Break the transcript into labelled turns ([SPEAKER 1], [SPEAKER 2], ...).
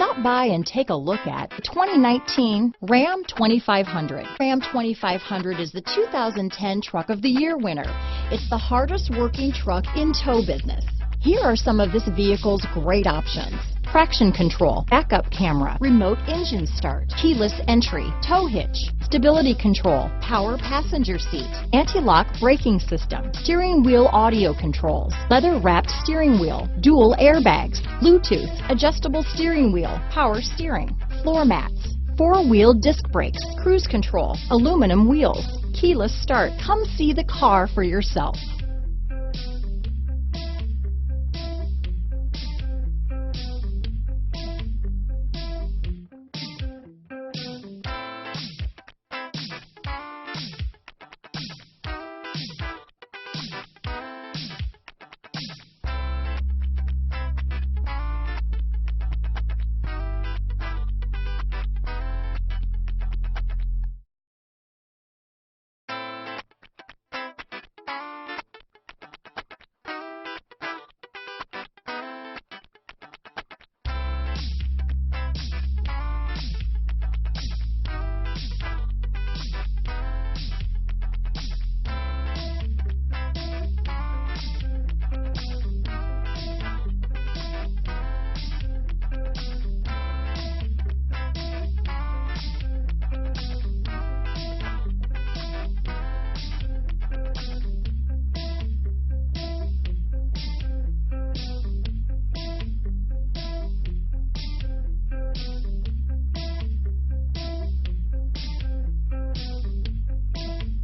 [SPEAKER 1] Stop by and take a look at the 2019 Ram 2500. Ram 2500 is the 2010 Truck of the Year winner. It's the hardest working truck in tow business. Here are some of this vehicle's great options: traction control, backup camera, remote engine start, keyless entry, tow hitch, stability control, power passenger seat, anti-lock braking system, steering wheel audio controls, leather-wrapped steering wheel, dual airbags, Bluetooth, adjustable steering wheel, power steering, floor mats, four-wheel disc brakes, cruise control, aluminum wheels, keyless start. Come see the car for yourself.